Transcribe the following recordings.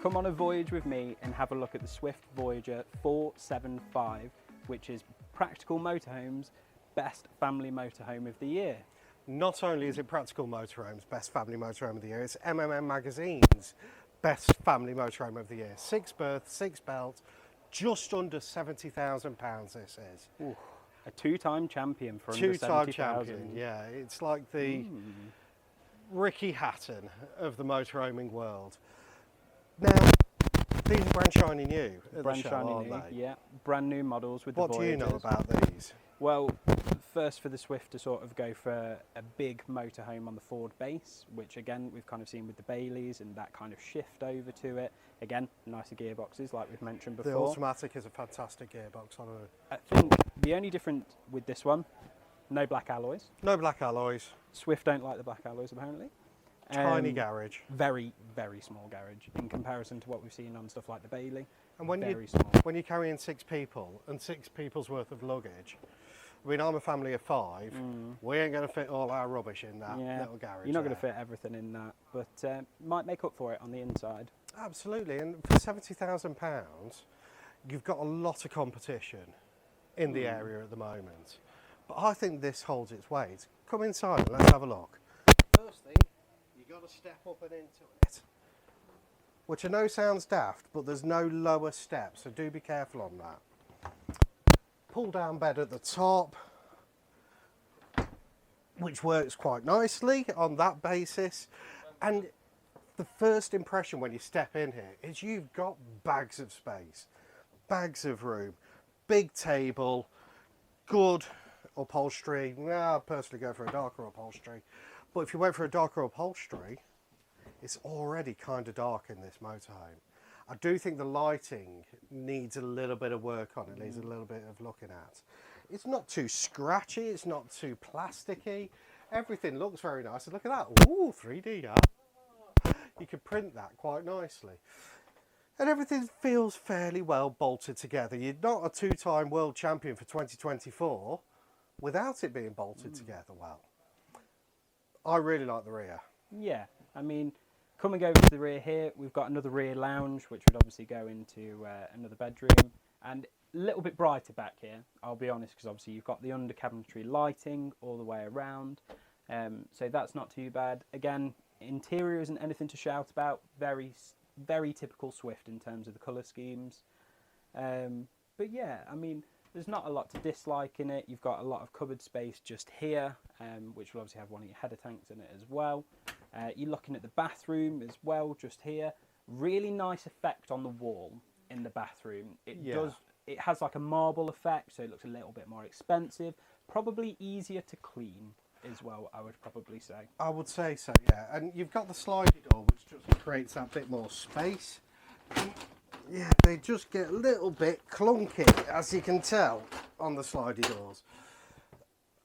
come on a voyage with me and have a look at the Swift Voyager 475, which is Practical Motorhome's best family motorhome of the year. Not only is it Practical Motorhome's best family motorhome of the year, it's MMM Magazine's best family motorhome of the year. 6 berth, 6 belt, just under £70,000 this is. Ooh, a two-time champion for under Two-time 70,000. champion, yeah. It's like the Ricky Hatton of the motorhoming world. Now, these are brand shiny new at Brand the show, shiny aren't new, they? yeah. Brand new models with What the do you Voyagers. know about these? Well, first for the Swift to sort of go for a big motorhome on the Ford base, which again we've kind of seen with the Baileys and that kind of shift over to it. Again, nicer gearboxes like we've mentioned before. The automatic is a fantastic gearbox. I think the only difference with this one, no black alloys. No black alloys. Swift don't like the black alloys apparently. Tiny garage. Very, very small garage in comparison to what we've seen on stuff like the Bailey. And when small. When you're carrying 6 people and 6 people's worth of luggage, I mean, I'm a family of 5. We ain't going to fit all our rubbish in that little garage. You're not going to fit everything in that, but might make up for it on the inside. Absolutely, and for £70,000, you've got a lot of competition in the area at the moment. But I think this holds its weight. Come inside and let's have a look. First thing, you've got to step up and into it. Which I know sounds daft, but there's no lower step, so do be careful on that. Pull down bed at the top, which works quite nicely on that basis. And the first impression when you step in here is you've got bags of space, bags of room, big table, good upholstery. Well, I personally go for a darker upholstery, but if you went for a darker upholstery, it's already kind of dark in this motorhome. I do think the lighting needs a little bit of work on it, needs a little bit of looking at. It's not too scratchy, it's not too plasticky. Everything looks very nice. And look at that, ooh, 3D, yeah. You can print that quite nicely. And everything feels fairly well bolted together. You're not a 2-time world champion for 2024 without it being bolted together well. I really like the rear. Yeah, I mean, coming over to the rear here, we've got another rear lounge, which would obviously go into another bedroom, and a little bit brighter back here, I'll be honest, because obviously you've got the under cabinetry lighting all the way around, so that's not too bad. Again, interior isn't anything to shout about, very, very typical Swift in terms of the colour schemes, but yeah, I mean, there's not a lot to dislike in it. You've got a lot of cupboard space just here, which will obviously have one of your header tanks in it as well. You're looking at the bathroom as well, just here. Really nice effect on the wall in the bathroom. It has like a marble effect, so it looks a little bit more expensive. Probably easier to clean as well, I would probably say. I would say so, yeah. And you've got the sliding door, which just creates that bit more space. Yeah, they just get a little bit clunky, as you can tell, on the slidey doors.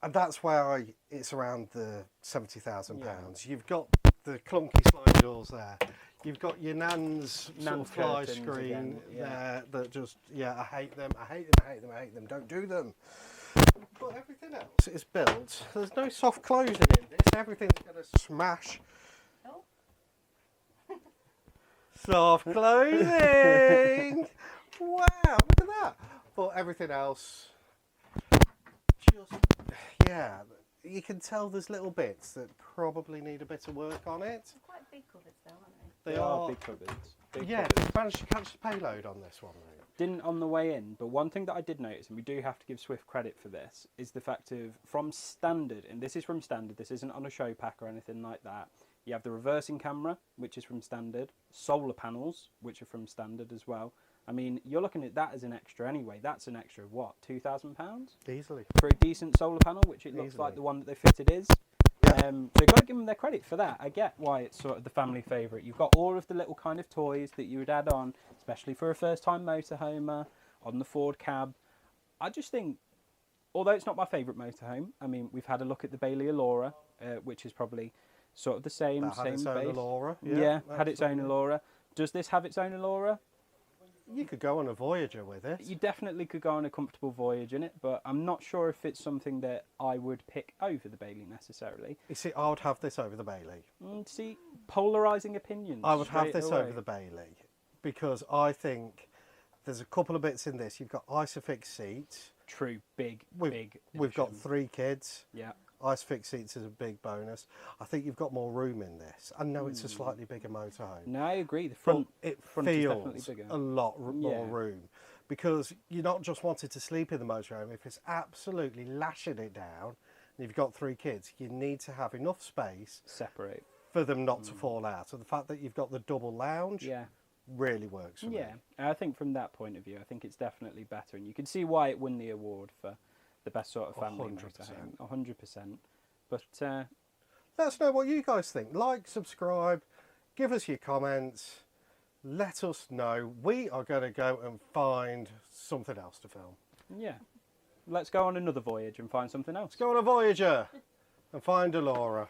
And that's why it's around the £70,000. Yeah. You've got the clunky slidey doors there. You've got your Nan's sort of fly screen there that just, I hate them, I hate them, I hate them, I hate them. Don't do them. But everything else is built. There's no soft closing in this. Everything's going to smash. Soft closing! Wow, look at that. But everything else, just, you can tell there's little bits that probably need a bit of work on it. They're quite big cupboards though, aren't they? They are big cupboards. Cupboards. Managed to catch the payload on this one, mate. Didn't on the way in, but one thing that I did notice, and we do have to give Swift credit for this, is the fact of, from standard, and this is from standard, this isn't on a show pack or anything like that, you have the reversing camera, which is from standard, solar panels, which are from standard as well. I mean, you're looking at that as an extra anyway. That's an extra of what, £2,000? Easily. For a decent solar panel, which it looks like the one that they fitted is. So you've got to give them their credit for that. I get why it's sort of the family favourite. You've got all of the little kind of toys that you would add on, especially for a first-time motorhomer, on the Ford cab. I just think, although it's not my favourite motorhome, I mean, we've had a look at the Bailey Allura, which is probably sort of the same That had its own base. Allura. Yeah, had its own Allura. Does this have its own Allura? You could go on a Voyager with it. You definitely could go on a comfortable Voyage in it, but I'm not sure if it's something that I would pick over the Bailey necessarily. You see, I would have this over the Bailey. See, polarising opinions. I would have straight this away. over the Bailey. because I think there's a couple of bits in this. You've got Isofix seats. True, big. We've got 3 kids. Yeah. Isofix seats is a big bonus. I think you've got more room in this. I know it's a slightly bigger motorhome. No, I agree. The But front, it front is definitely feels bigger. a lot more Yeah. room, because you're not just wanting to sleep in the motorhome. If it's absolutely lashing it down and you've got 3 kids, you need to have enough space Separate. for them not to fall out. So the fact that you've got the double lounge Yeah. really works for me. Yeah, and I think from that point of view, I think it's definitely better, and you can see why it won the award for the best sort of family 100%. motorhome. 100%. But Let us know what you guys think. Like, subscribe, give us your comments, let us know. We are going to go and find something else to film. yeah, let's go on another voyage and find something else. Let's go on a Voyager and find Delora.